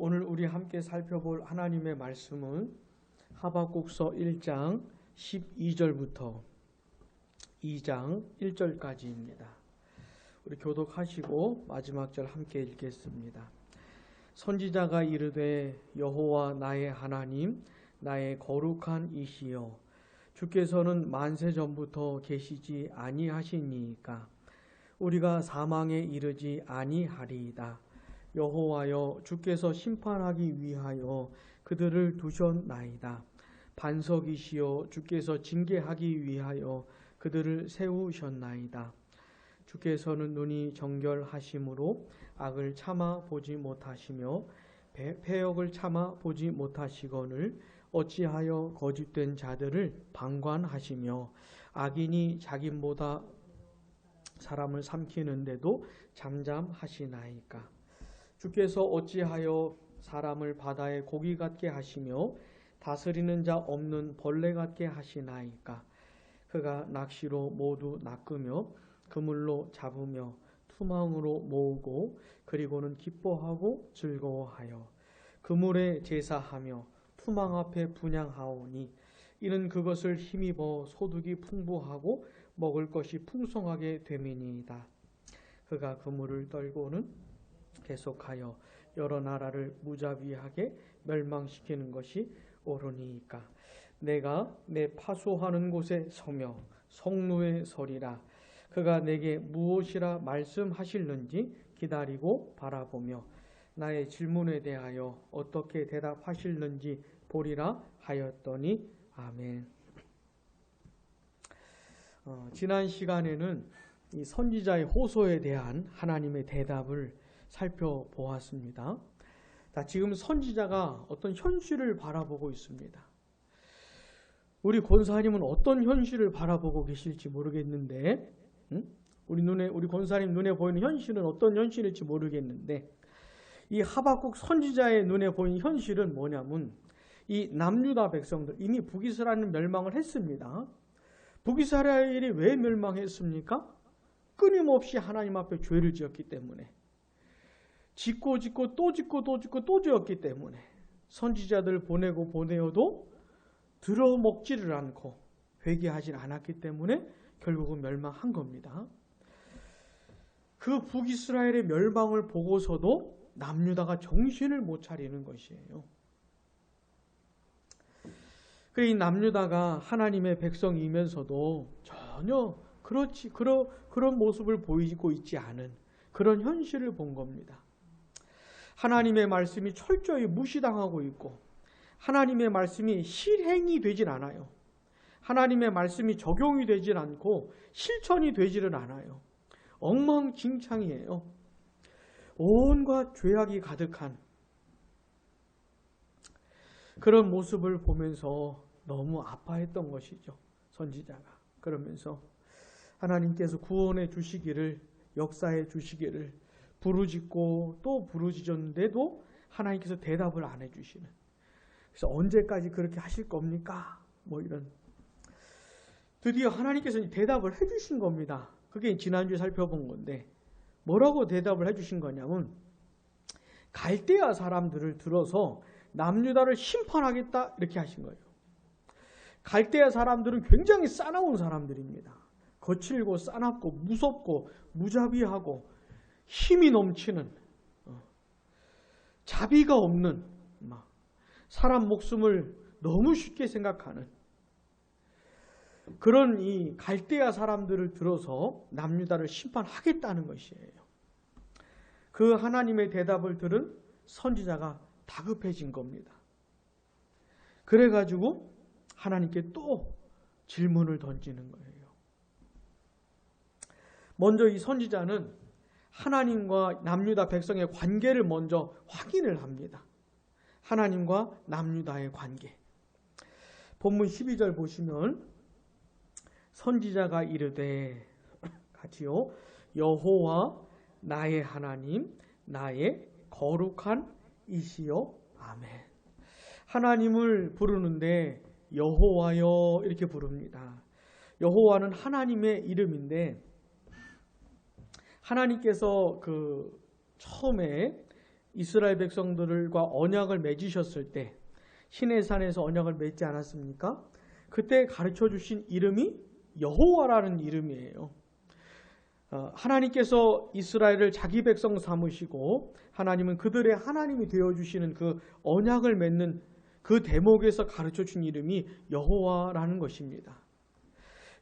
오늘 우리 함께 살펴볼 하나님의 말씀은 하박국서 1장 12절부터 2장 1절까지입니다. 우리 교독하시고 마지막 절 함께 읽겠습니다. 선지자가 이르되 여호와 나의 하나님 나의 거룩한 이시여 주께서는 만세 전부터 계시지 아니하시니까 우리가 사망에 이르지 아니하리이다. 여호와여 주께서 심판하기 위하여 그들을 두셨나이다. 반석이시여 주께서 징계하기 위하여 그들을 세우셨나이다. 주께서는 눈이 정결하심으로 악을 참아 보지 못하시며 패역을 참아 보지 못하시거늘 어찌하여 거짓된 자들을 방관하시며 악인이 자기보다 사람을 삼키는데도 잠잠하시나이까. 주께서 어찌하여 사람을 바다의 고기 같게 하시며 다스리는 자 없는 벌레 같게 하시나이까. 그가 낚시로 모두 낚으며 그물로 잡으며 투망으로 모으고 그리고는 기뻐하고 즐거워하여 그물에 제사하며 투망 앞에 분향하오니 이는 그것을 힘입어 소득이 풍부하고 먹을 것이 풍성하게 됨이니이다. 그가 그물을 떨고는 계속하여 여러 나라를 무자비하게 멸망시키는 것이 옳으니까. 내가 내 파수하는 곳에 서며 성루에 서리라. 그가 내게 무엇이라 말씀하실는지 기다리고 바라보며 나의 질문에 대하여 어떻게 대답하실는지 보리라 하였더니 아멘. 지난 시간에는 이 선지자의 호소에 대한 하나님의 대답을 살펴보았습니다. 지금 선지자가 어떤 현실을 바라보고 있습니다. 우리 권사님은 어떤 현실을 바라보고 계실지 모르겠는데, 우리 권사님 눈에 보이는 현실은 어떤 현실일지 모르겠는데, 이 하박국 선지자의 눈에 보이는 현실은 뭐냐면, 이 남유다 백성들, 이미 북이스라엘은 멸망을 했습니다. 북이스라엘이 왜 멸망했습니까? 끊임없이 하나님 앞에 죄를 지었기 때문에, 짓고 또 지었기 때문에, 선지자들 보내어도 들어먹지를 않고 회개하지 않았기 때문에 결국은 멸망한 겁니다. 그 북이스라엘의 멸망을 보고서도 남유다가 정신을 못 차리는 것이에요. 이 남유다가 하나님의 백성이면서도 전혀 그런 모습을 보이고 있지 않은 그런 현실을 본 겁니다. 하나님의 말씀이 철저히 무시당하고 있고 하나님의 말씀이 실행이 되질 않아요. 하나님의 말씀이 적용이 되질 않고 실천이 되지를 않아요. 엉망진창이에요. 온갖 죄악이 가득한 그런 모습을 보면서 너무 아파했던 것이죠. 선지자가. 그러면서 하나님께서 구원해 주시기를, 역사해 주시기를 부르짖고 또 부르짖었는데도 하나님께서 대답을 안 해주시는. 그래서 언제까지 그렇게 하실 겁니까? 이런. 드디어 하나님께서 대답을 해주신 겁니다. 그게 지난주에 살펴본 건데 뭐라고 대답을 해주신 거냐면 갈대아 사람들을 들어서 남유다를 심판하겠다 이렇게 하신 거예요. 갈대아 사람들은 굉장히 싸나운 사람들입니다. 거칠고 싸납고 무섭고 무자비하고 힘이 넘치는, 자비가 없는, 사람 목숨을 너무 쉽게 생각하는 그런 이 갈대아 사람들을 들어서 남유다를 심판하겠다는 것이에요. 그 하나님의 대답을 들은 선지자가 다급해진 겁니다. 그래가지고 하나님께 또 질문을 던지는 거예요. 먼저 이 선지자는 하나님과 남유다 백성의 관계를 먼저 확인을 합니다. 하나님과 남유다의 관계. 본문 12절 보시면 선지자가 이르되 같이요. 여호와 나의 하나님 나의 거룩한 이시여 아멘. 하나님을 부르는데 여호와여 이렇게 부릅니다. 여호와는 하나님의 이름인데 하나님께서 처음에 이스라엘 백성들과 언약을 맺으셨을 때 시내산에서 언약을 맺지 않았습니까? 그때 가르쳐 주신 이름이 여호와라는 이름이에요. 하나님께서 이스라엘을 자기 백성 삼으시고 하나님은 그들의 하나님이 되어주시는 그 언약을 맺는 그 대목에서 가르쳐 준 이름이 여호와라는 것입니다.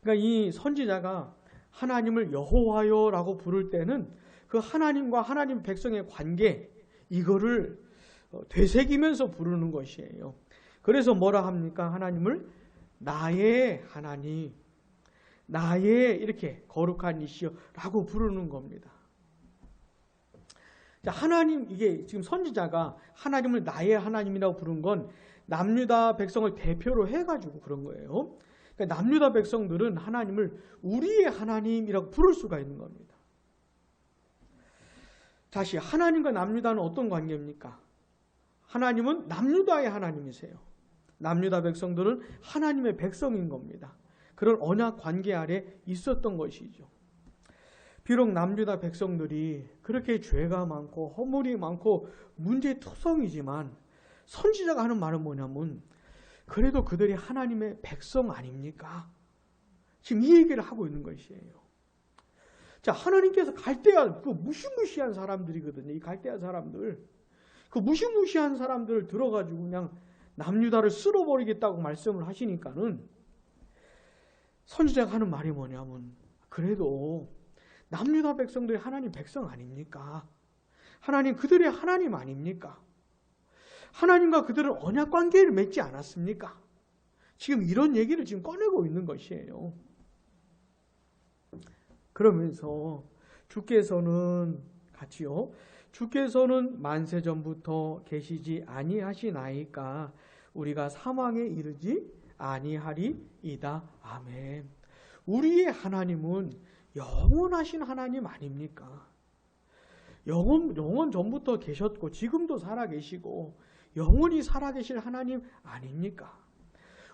그러니까 이 선지자가 하나님을 여호와여라고 부를 때는 그 하나님과 하나님 백성의 관계 이거를 되새기면서 부르는 것이에요. 그래서 뭐라 합니까? 하나님을 나의 하나님, 나의 이렇게 거룩한 이시여라고 부르는 겁니다. 자, 하나님, 이게 지금 선지자가 하나님을 나의 하나님이라고 부른 건 남유다 백성을 대표로 해가지고 그런 거예요. 그러니까 남유다 백성들은 하나님을 우리의 하나님이라고 부를 수가 있는 겁니다. 다시 하나님과 남유다는 어떤 관계입니까? 하나님은 남유다의 하나님이세요. 남유다 백성들은 하나님의 백성인 겁니다. 그런 언약 관계 아래 있었던 것이죠. 비록 남유다 백성들이 그렇게 죄가 많고 허물이 많고 문제투성이지만 선지자가 하는 말은 뭐냐면 그래도 그들이 하나님의 백성 아닙니까? 지금 이 얘기를 하고 있는 것이에요. 자, 하나님께서 갈대아 그 무시무시한 사람들이거든요. 이 갈대아 사람들. 그 무시무시한 사람들을 들어가지고 그냥 남유다를 쓸어버리겠다고 말씀을 하시니까는 선지자가 하는 말이 뭐냐면 그래도 남유다 백성들이 하나님 백성 아닙니까? 하나님 그들의 하나님 아닙니까? 하나님과 그들은 언약 관계를 맺지 않았습니까? 지금 이런 얘기를 지금 꺼내고 있는 것이에요. 그러면서 주께서는 같이요. 주께서는 만세 전부터 계시지 아니하시나이까 우리가 사망에 이르지 아니하리이다. 아멘. 우리의 하나님은 영원하신 하나님 아닙니까? 영원 전부터 계셨고 지금도 살아계시고 영원히 살아계실 하나님 아닙니까?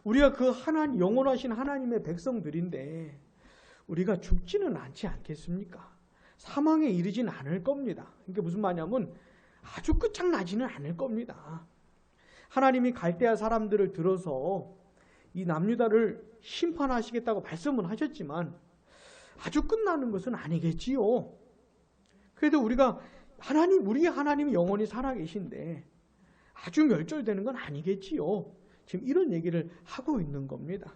우리가 그 하나님, 영원하신 하나님의 백성들인데 우리가 죽지는 않지 않겠습니까? 사망에 이르진 않을 겁니다. 그러니까 무슨 말이냐면 아주 끝장나지는 않을 겁니다. 하나님이 갈대아 사람들을 들어서 이 남유다를 심판하시겠다고 말씀은 하셨지만 아주 끝나는 것은 아니겠지요. 그래도 우리가 우리 하나님이 영원히 살아계신데 아주 멸절되는 건 아니겠지요. 지금 이런 얘기를 하고 있는 겁니다.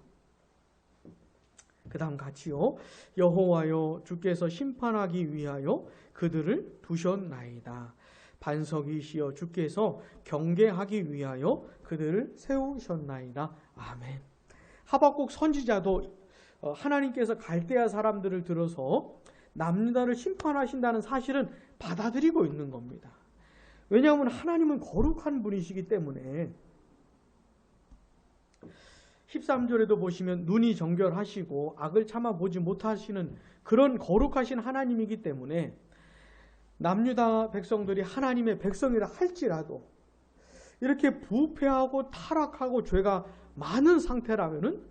그 다음 같이요. 여호와여 주께서 심판하기 위하여 그들을 두셨나이다. 반석이시여 주께서 경계하기 위하여 그들을 세우셨나이다. 아멘. 하박국 선지자도 하나님께서 갈대아 사람들을 들어서 남유다를 심판하신다는 사실은 받아들이고 있는 겁니다. 왜냐하면 하나님은 거룩한 분이시기 때문에 13절에도 보시면 눈이 정결하시고 악을 참아보지 못하시는 그런 거룩하신 하나님이기 때문에 남유다 백성들이 하나님의 백성이라 할지라도 이렇게 부패하고 타락하고 죄가 많은 상태라면은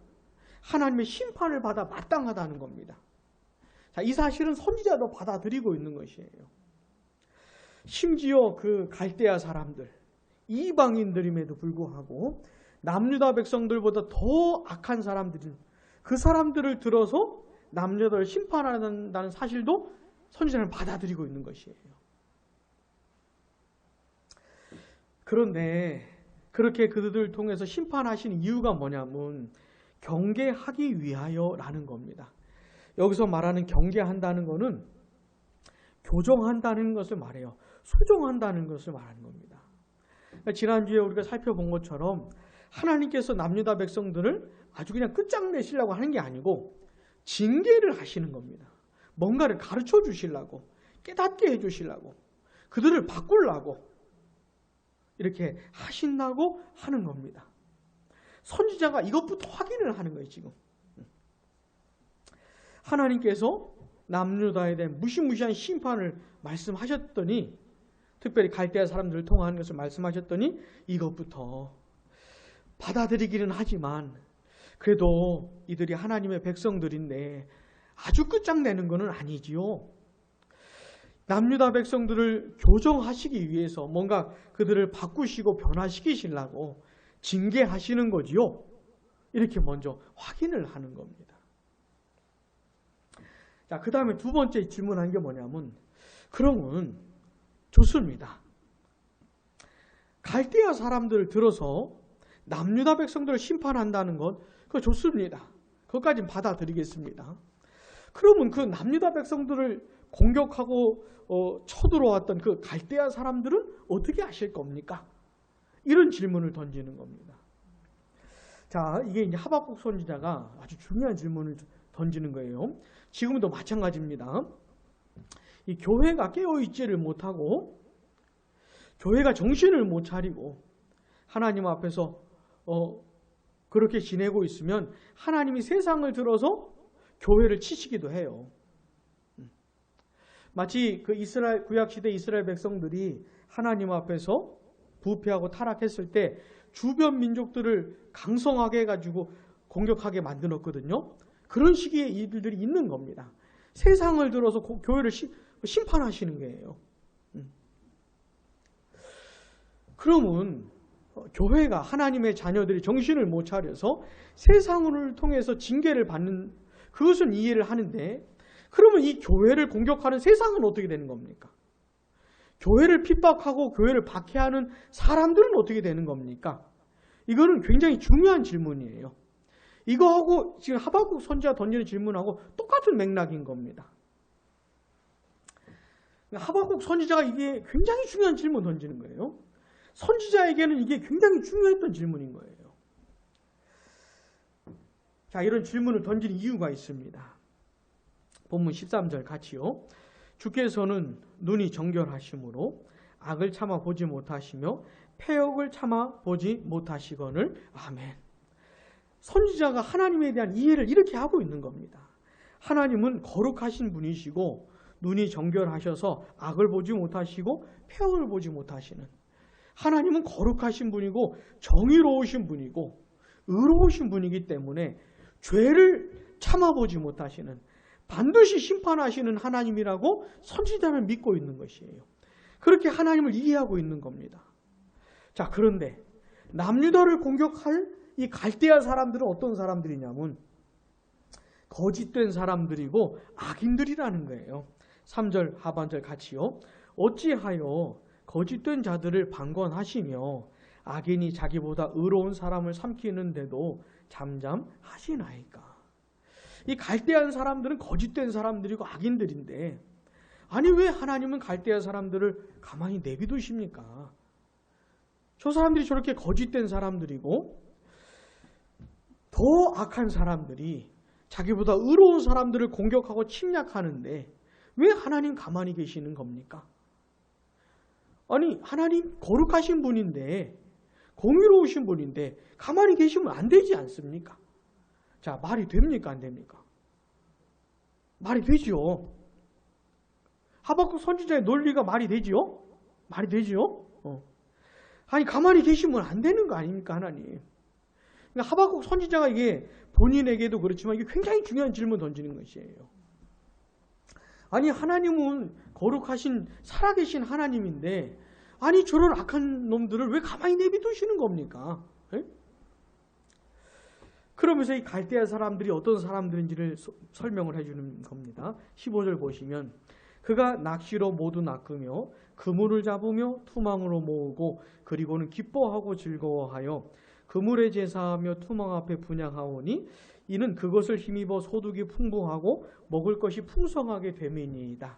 하나님의 심판을 받아 마땅하다는 겁니다. 자, 이 사실은 선지자도 받아들이고 있는 것이에요. 심지어 그 갈대아 사람들, 이방인들임에도 불구하고 남유다 백성들보다 더 악한 사람들인 그 사람들을 들어서 남유다를 심판한다는 사실도 선지자는 받아들이고 있는 것이에요. 그런데 그렇게 그들을 통해서 심판하시는 이유가 뭐냐면 경계하기 위하여라는 겁니다. 여기서 말하는 경계한다는 것은 교정한다는 것을 말해요. 수정한다는 것을 말하는 겁니다. 그러니까 지난주에 우리가 살펴본 것처럼 하나님께서 남유다 백성들을 아주 그냥 끝장내시려고 하는 게 아니고 징계를 하시는 겁니다. 뭔가를 가르쳐 주시려고, 깨닫게 해 주시려고, 그들을 바꾸려고 이렇게 하신다고 하는 겁니다. 선지자가 이것부터 확인을 하는 거예요, 지금. 하나님께서 남유다에 대한 무시무시한 심판을 말씀하셨더니, 특별히 갈대아 사람들을 통하는 것을 말씀하셨더니 이것부터 받아들이기는 하지만 그래도 이들이 하나님의 백성들인데 아주 끝장내는 것은 아니지요. 남유다 백성들을 교정하시기 위해서 뭔가 그들을 바꾸시고 변화시키시려고 징계하시는 거지요. 이렇게 먼저 확인을 하는 겁니다. 자, 그 다음에 두 번째 질문한 게 뭐냐면, 그러면 좋습니다. 갈대아 사람들을 들어서 남유다 백성들을 심판한다는 것, 그거 좋습니다. 그것까지는 받아들이겠습니다. 그러면 그 남유다 백성들을 공격하고 쳐들어왔던 그 갈대아 사람들은 어떻게 하실 겁니까? 이런 질문을 던지는 겁니다. 자, 이게 이제 하박국 선지자가 아주 중요한 질문을 던지는 거예요. 지금도 마찬가지입니다. 이 교회가 깨어있지를 못하고 교회가 정신을 못 차리고 하나님 앞에서 그렇게 지내고 있으면 하나님이 세상을 들어서 교회를 치시기도 해요. 마치 그 이스라엘 구약 시대 이스라엘 백성들이 하나님 앞에서 부패하고 타락했을 때 주변 민족들을 강성하게 해가지고 공격하게 만들었거든요. 그런 시기의 일들이 있는 겁니다. 세상을 들어서 교회를 심판하시는 거예요. 그러면 교회가 하나님의 자녀들이 정신을 못 차려서 세상을 통해서 징계를 받는, 그것은 이해를 하는데, 그러면 이 교회를 공격하는 세상은 어떻게 되는 겁니까? 교회를 핍박하고 교회를 박해하는 사람들은 어떻게 되는 겁니까? 이거는 굉장히 중요한 질문이에요. 이거하고 지금 하박국 선지자 던지는 질문하고 똑같은 맥락인 겁니다. 하박국 선지자가 이게 굉장히 중요한 질문 던지는 거예요. 선지자에게는 이게 굉장히 중요했던 질문인 거예요. 자, 이런 질문을 던지는 이유가 있습니다. 본문 13절 같이요. 주께서는 눈이 정결하심으로 악을 참아 보지 못하시며 패역을 참아 보지 못하시거늘. 아멘. 선지자가 하나님에 대한 이해를 이렇게 하고 있는 겁니다. 하나님은 거룩하신 분이시고 눈이 정결하셔서 악을 보지 못하시고 패역을 보지 못하시는, 하나님은 거룩하신 분이고 정의로우신 분이고 의로우신 분이기 때문에 죄를 참아보지 못하시는, 반드시 심판하시는 하나님이라고 선지자는 믿고 있는 것이에요. 그렇게 하나님을 이해하고 있는 겁니다. 자, 그런데 남유다를 공격할 이 갈대아 사람들은 어떤 사람들이냐면 거짓된 사람들이고 악인들이라는 거예요. 3절 하반절 같이요. 어찌하여 거짓된 자들을 방관하시며 악인이 자기보다 의로운 사람을 삼키는데도 잠잠하시나이까. 이 갈대아 사람들은 거짓된 사람들이고 악인들인데, 아니 왜 하나님은 갈대아 사람들을 가만히 내비두십니까? 저 사람들이 저렇게 거짓된 사람들이고 더 악한 사람들이 자기보다 의로운 사람들을 공격하고 침략하는데 왜 하나님 가만히 계시는 겁니까? 아니 하나님 거룩하신 분인데, 공의로우신 분인데 가만히 계시면 안 되지 않습니까? 자, 말이 됩니까? 안 됩니까? 말이 되지요. 하박국 선지자의 논리가 말이 되지요? 말이 되지요? 아니 가만히 계시면 안 되는 거 아닙니까, 하나님? 그러니까 하박국 선지자가 이게 본인에게도 그렇지만 이게 굉장히 중요한 질문 던지는 것이에요. 아니 하나님은 거룩하신 살아계신 하나님인데 아니 저런 악한 놈들을 왜 가만히 내비두시는 겁니까? 에? 그러면서 이 갈대아 사람들이 어떤 사람들인지를 설명을 해주는 겁니다. 15절 보시면 그가 낚시로 모두 낚으며 그물을 잡으며 투망으로 모으고 그리고는 기뻐하고 즐거워하여 그물에 제사하며 투망 앞에 분향하오니 이는 그것을 힘입어 소득이 풍부하고 먹을 것이 풍성하게 됨이니이다.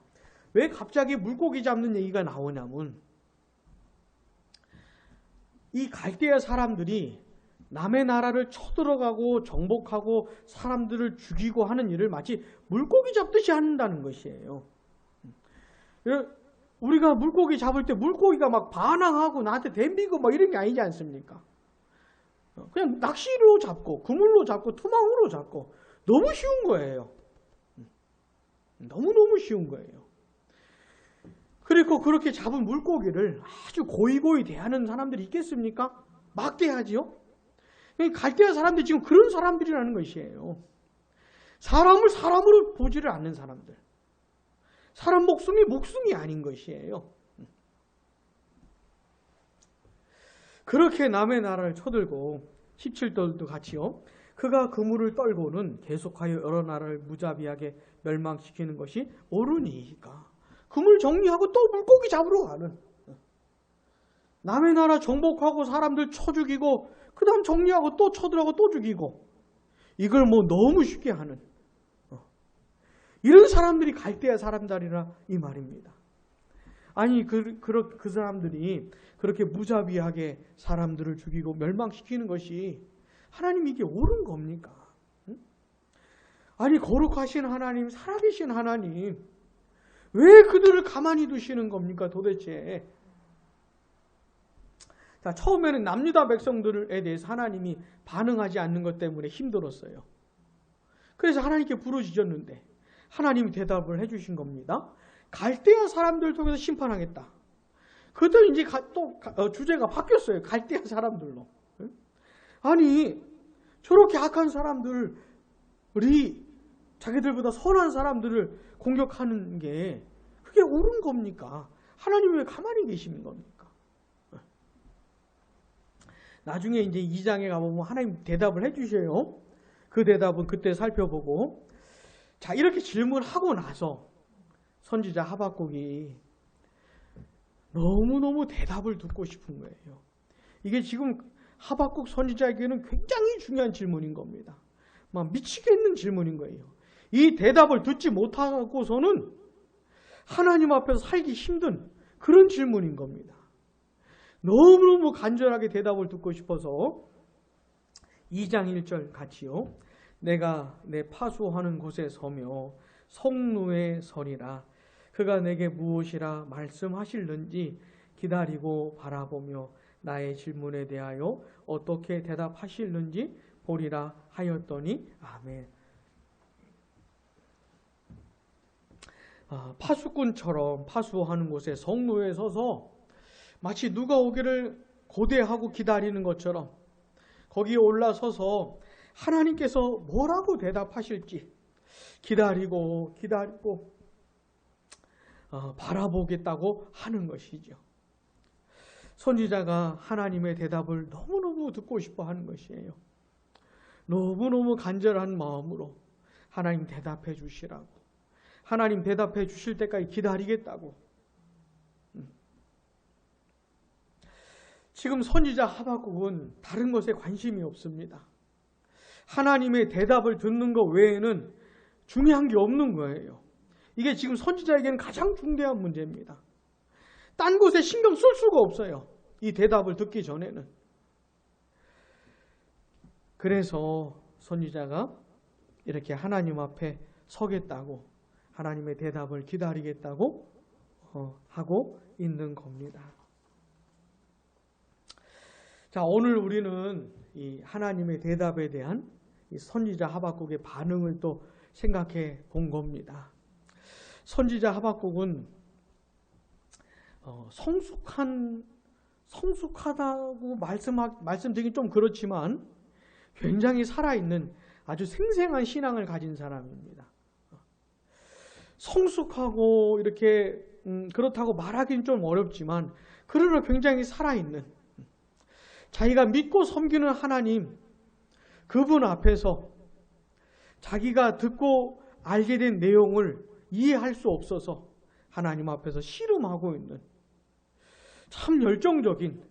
왜 갑자기 물고기 잡는 얘기가 나오냐면 이 갈대아 사람들이 남의 나라를 쳐들어가고 정복하고 사람들을 죽이고 하는 일을 마치 물고기 잡듯이 한다는 것이에요. 우리가 물고기 잡을 때 물고기가 막 반항하고 나한테 덤비고 막 이런 게 아니지 않습니까? 그냥 낚시로 잡고 그물로 잡고 투망으로 잡고 너무 쉬운 거예요. 너무너무 쉬운 거예요. 그리고 그렇게 잡은 물고기를 아주 고이고이 대하는 사람들이 있겠습니까? 막 대하지요. 갈대아 사람들이 지금 그런 사람들이라는 것이에요. 사람을 사람으로 보지를 않는 사람들. 사람 목숨이 목숨이 아닌 것이에요. 그렇게 남의 나라를 쳐들고 17절도 같이요. 그가 그물을 떨고는 계속하여 여러 나라를 무자비하게 멸망시키는 것이 옳으니까. 그물 정리하고 또 물고기 잡으러 가는. 남의 나라 정복하고 사람들 쳐 죽이고 그 다음 정리하고 또 쳐들어가고 또 죽이고 이걸 뭐 너무 쉽게 하는 이런 사람들이 갈대아 사람들이라 이 말입니다. 아니 그 사람들이 그렇게 무자비하게 사람들을 죽이고 멸망시키는 것이 하나님 이게 옳은 겁니까? 아니 거룩하신 하나님, 살아계신 하나님 왜 그들을 가만히 두시는 겁니까 도대체? 자, 처음에는 남유다 백성들에 대해서 하나님이 반응하지 않는 것 때문에 힘들었어요. 그래서 하나님께 부르짖었는데 하나님이 대답을 해주신 겁니다. 갈대아 사람들 통해서 심판하겠다. 그때 이제 또 주제가 바뀌었어요. 갈대아 사람들로. 아니 저렇게 악한 사람들이 자기들보다 선한 사람들을 공격하는 게 그게 옳은 겁니까? 하나님이 왜 가만히 계시는 겁니까? 나중에 이제 2장에 가보면 하나님 대답을 해주셔요. 그 대답은 그때 살펴보고 자 이렇게 질문하고 나서 선지자 하박국이 너무너무 대답을 듣고 싶은 거예요. 이게 지금 하박국 선지자에게는 굉장히 중요한 질문인 겁니다. 막 미치겠는 질문인 거예요. 이 대답을 듣지 못하고서는 하나님 앞에서 살기 힘든 그런 질문인 겁니다. 너무너무 간절하게 대답을 듣고 싶어서 2장 1절 같이요. 내가 내 파수하는 곳에 서며 성루에 서리라. 그가 내게 무엇이라 말씀하실는지 기다리고 바라보며 나의 질문에 대하여 어떻게 대답하실는지 보리라 하였더니 아멘. 파수꾼처럼 파수하는 곳에 성루에 서서 마치 누가 오기를 고대하고 기다리는 것처럼 거기에 올라서서 하나님께서 뭐라고 대답하실지 기다리고 바라보겠다고 하는 것이죠. 선지자가 하나님의 대답을 너무너무 듣고 싶어 하는 것이에요. 너무너무 간절한 마음으로 하나님 대답해 주시라고, 하나님 대답해 주실 때까지 기다리겠다고. 지금 선지자 하박국은 다른 것에 관심이 없습니다. 하나님의 대답을 듣는 것 외에는 중요한 게 없는 거예요. 이게 지금 선지자에게는 가장 중대한 문제입니다. 딴 곳에 신경 쓸 수가 없어요. 이 대답을 듣기 전에는. 그래서 선지자가 이렇게 하나님 앞에 서겠다고, 하나님의 대답을 기다리겠다고 하고 있는 겁니다. 자, 오늘 우리는 이 하나님의 대답에 대한 이 선지자 하박국의 반응을 또 생각해 본 겁니다. 선지자 하박국은 성숙하다고 말씀드리긴 좀 그렇지만 굉장히 살아있는 아주 생생한 신앙을 가진 사람입니다. 성숙하고 이렇게 그렇다고 말하기는 좀 어렵지만 그러나 굉장히 살아있는, 자기가 믿고 섬기는 하나님, 그분 앞에서 자기가 듣고 알게 된 내용을 이해할 수 없어서 하나님 앞에서 씨름하고 있는 참 열정적인,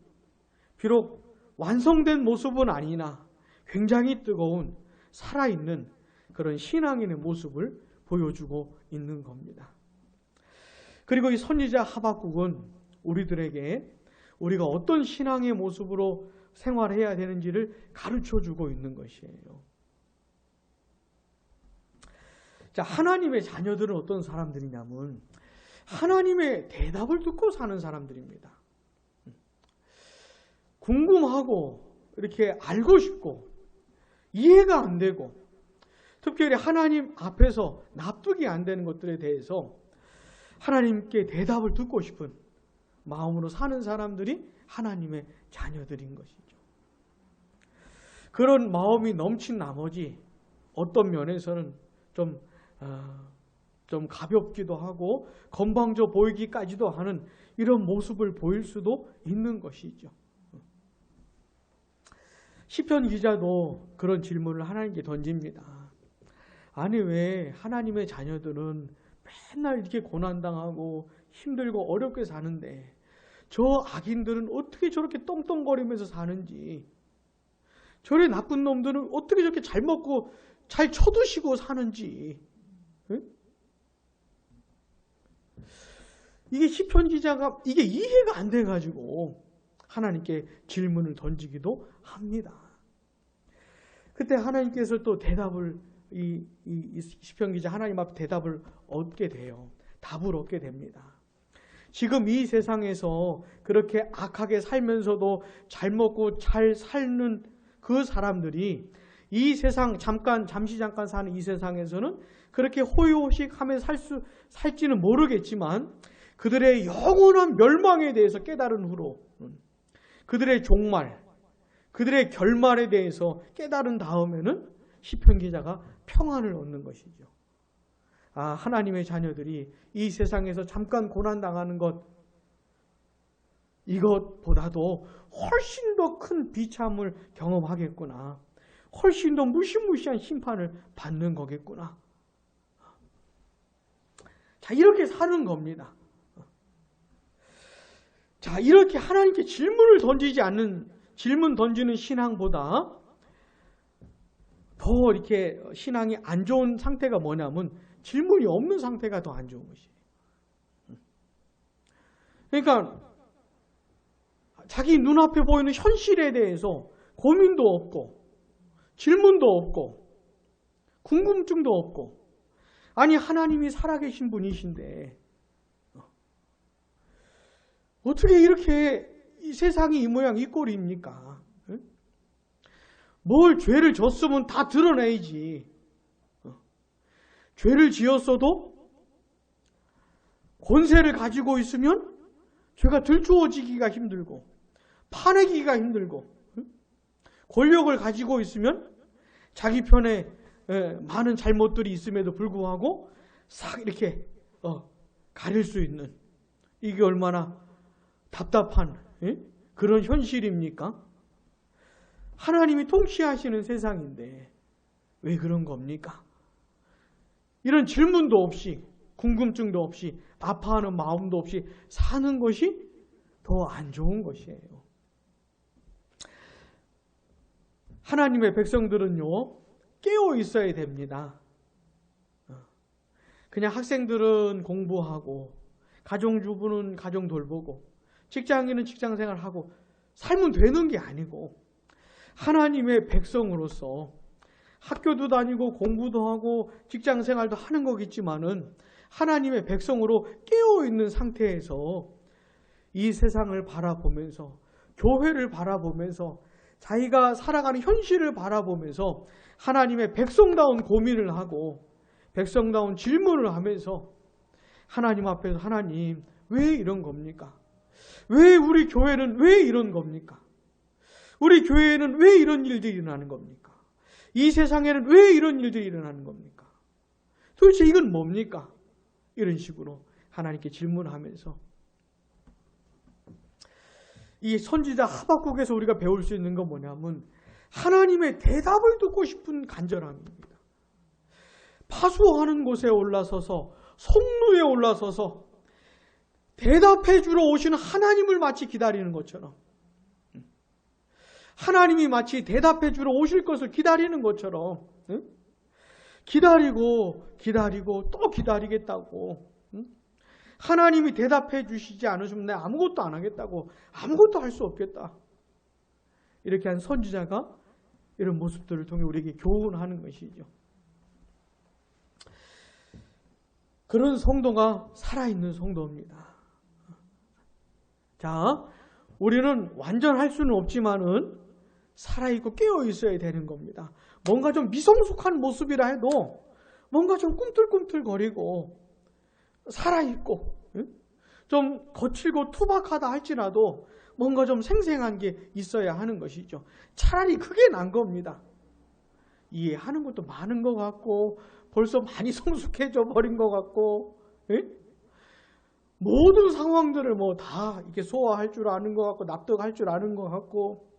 비록 완성된 모습은 아니나 굉장히 뜨거운 살아있는 그런 신앙인의 모습을 보여주고 있는 겁니다. 그리고 이 선지자 하박국은 우리들에게 우리가 어떤 신앙의 모습으로 생활해야 되는지를 가르쳐주고 있는 것이에요. 자, 하나님의 자녀들은 어떤 사람들이냐면 하나님의 대답을 듣고 사는 사람들입니다. 궁금하고 이렇게 알고 싶고 이해가 안 되고 특별히 하나님 앞에서 납득이 안 되는 것들에 대해서 하나님께 대답을 듣고 싶은 마음으로 사는 사람들이 하나님의 자녀들인 것이죠. 그런 마음이 넘친 나머지 어떤 면에서는 좀 좀 가볍기도 하고 건방져 보이기까지도 하는 이런 모습을 보일 수도 있는 것이죠. 시편 기자도 그런 질문을 하나님께 던집니다. 아니 왜 하나님의 자녀들은 맨날 이렇게 고난당하고 힘들고 어렵게 사는데 저 악인들은 어떻게 저렇게 떵떵거리면서 사는지, 저래 나쁜 놈들은 어떻게 저렇게 잘 먹고 잘 쳐두시고 사는지. 응? 이게 시편 기자가 이게 이해가 안 돼가지고 하나님께 질문을 던지기도 합니다. 그때 하나님께서 또 대답을 이 시편 기자 하나님 앞에 대답을 얻게 돼요. 답을 얻게 됩니다. 지금 이 세상에서 그렇게 악하게 살면서도 잘 먹고 잘 사는 그 사람들이 이 세상 잠시 사는 이 세상에서는 그렇게 호의호식하며 살지는 모르겠지만 그들의 영원한 멸망에 대해서 깨달은 후로 그들의 종말, 그들의 결말에 대해서 깨달은 다음에는 시편 기자가 평안을 얻는 것이죠. 아, 하나님의 자녀들이 이 세상에서 잠깐 고난당하는 것, 이것보다도 훨씬 더 큰 비참을 경험하겠구나. 훨씬 더 무시무시한 심판을 받는 거겠구나. 자, 이렇게 사는 겁니다. 자, 이렇게 하나님께 질문 던지는 신앙보다 더 이렇게 신앙이 안 좋은 상태가 뭐냐면 질문이 없는 상태가 더 안 좋은 것이에요. 그러니까 자기 눈앞에 보이는 현실에 대해서 고민도 없고 질문도 없고 궁금증도 없고, 아니 하나님이 살아계신 분이신데 어떻게 이렇게 이 세상이 이 모양 이 꼴입니까? 뭘 죄를 졌으면 다 드러내야지. 죄를 지었어도 권세를 가지고 있으면 죄가 들추어지기가 힘들고 파내기가 힘들고, 권력을 가지고 있으면 자기 편에 많은 잘못들이 있음에도 불구하고 싹 이렇게 가릴 수 있는, 이게 얼마나 답답한 그런 현실입니까? 하나님이 통치하시는 세상인데 왜 그런 겁니까? 이런 질문도 없이 궁금증도 없이 아파하는 마음도 없이 사는 것이 더 안 좋은 것이에요. 하나님의 백성들은요, 깨어 있어야 됩니다. 그냥 학생들은 공부하고 가정주부는 가정 돌보고 직장인은 직장생활하고 살면 되는 게 아니고, 하나님의 백성으로서 학교도 다니고 공부도 하고 직장생활도 하는 거겠지만은 하나님의 백성으로 깨어있는 상태에서 이 세상을 바라보면서, 교회를 바라보면서, 자기가 살아가는 현실을 바라보면서 하나님의 백성다운 고민을 하고 백성다운 질문을 하면서 하나님 앞에서, 하나님 왜 이런 겁니까? 왜 우리 교회는 왜 이런 겁니까? 우리 교회에는 왜 이런 일들이 일어나는 겁니까? 이 세상에는 왜 이런 일들이 일어나는 겁니까? 도대체 이건 뭡니까? 이런 식으로 하나님께 질문하면서, 이 선지자 하박국에서 우리가 배울 수 있는 건 뭐냐면 하나님의 대답을 듣고 싶은 간절함입니다. 파수하는 곳에 올라서서, 성루에 올라서서 대답해 주러 오시는 하나님을 마치 기다리는 것처럼, 하나님이 마치 대답해 주러 오실 것을 기다리는 것처럼 기다리고 또 기다리겠다고, 하나님이 대답해 주시지 않으시면 내가 아무것도 안 하겠다고, 아무것도 할 수 없겠다, 이렇게 한 선지자가 이런 모습들을 통해 우리에게 교훈하는 것이죠. 그런 성도가 살아있는 성도입니다. 자, 우리는 완전 할 수는 없지만은 살아있고 깨어있어야 되는 겁니다. 뭔가 좀 미성숙한 모습이라 해도 뭔가 좀 꿈틀꿈틀거리고 살아있고 좀 거칠고 투박하다 할지라도 뭔가 좀 생생한 게 있어야 하는 것이죠. 차라리 그게 난 겁니다. 이해하는 것도 많은 것 같고 벌써 많이 성숙해져 버린 것 같고, 예? 모든 상황들을 뭐 다 이렇게 소화할 줄 아는 것 같고, 납득할 줄 아는 것 같고,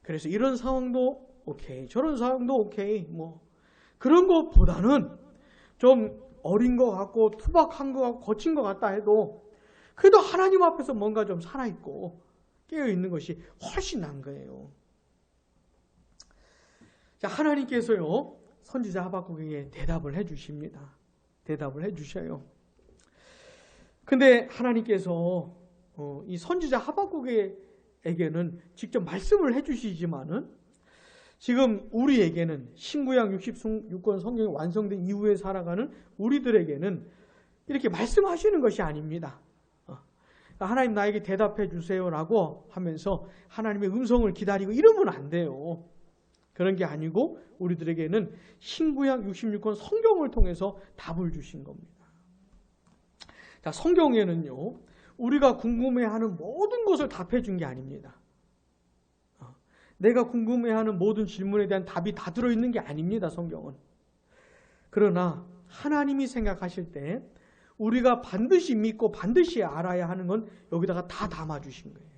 그래서 이런 상황도 오케이, 저런 상황도 오케이, 뭐 그런 것보다는 좀 어린 것 같고 투박한 것 같고 거친 것 같다 해도 그래도 하나님 앞에서 뭔가 좀 살아있고 깨어있는 것이 훨씬 나은 거예요. 자, 하나님께서요, 선지자 하박국에게 대답을 해주십니다. 대답을 해주셔요. 근데 하나님께서 이 선지자 하박국에게는 직접 말씀을 해주시지만은 지금 우리에게는 신구약 66권 성경이 완성된 이후에 살아가는 우리들에게는 이렇게 말씀하시는 것이 아닙니다. 하나님 나에게 대답해 주세요라고 하면서 하나님의 음성을 기다리고 이러면 안 돼요. 그런 게 아니고 우리들에게는 신구약 66권 성경을 통해서 답을 주신 겁니다. 자, 성경에는요, 우리가 궁금해하는 모든 것을 답해 준 게 아닙니다. 내가 궁금해하는 모든 질문에 대한 답이 다 들어있는 게 아닙니다, 성경은. 그러나 하나님이 생각하실 때 우리가 반드시 믿고 반드시 알아야 하는 건 여기다가 다 담아주신 거예요.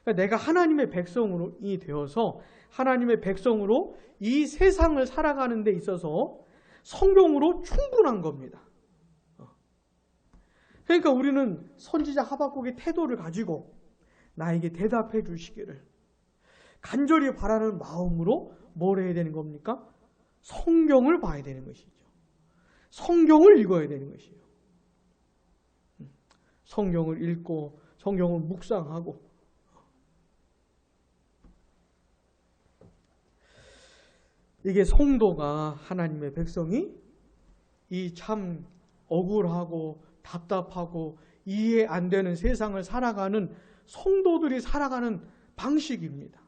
그러니까 내가 하나님의 백성이 되어서 하나님의 백성으로 이 세상을 살아가는 데 있어서 성경으로 충분한 겁니다. 그러니까 우리는 선지자 하박국의 태도를 가지고 나에게 대답해 주시기를 간절히 바라는 마음으로 뭘 해야 되는 겁니까? 성경을 봐야 되는 것이죠. 성경을 읽어야 되는 것이에요. 성경을 읽고 성경을 묵상하고 이게 성도가 하나님의 백성이 이 참 억울하고 답답하고 이해 안 되는 세상을 살아가는 성도들이 살아가는 방식입니다.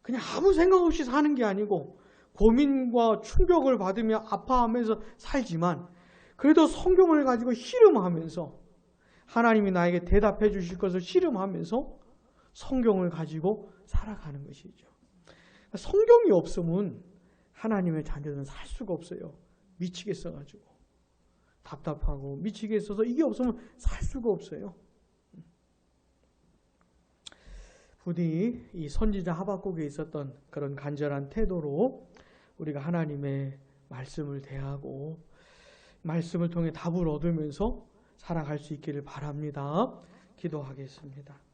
그냥 아무 생각 없이 사는 게 아니고 고민과 충격을 받으며 아파하면서 살지만 그래도 성경을 가지고 씨름하면서 하나님이 나에게 대답해 주실 것을 씨름하면서 성경을 가지고 살아가는 것이죠. 성경이 없으면 하나님의 자녀는 살 수가 없어요. 미치겠어가지고 답답하고 미치겠어서 이게 없으면 살 수가 없어요. 부디 이 선지자 하박국에 있었던 그런 간절한 태도로 우리가 하나님의 말씀을 대하고 말씀을 통해 답을 얻으면서 살아갈 수 있기를 바랍니다. 기도하겠습니다.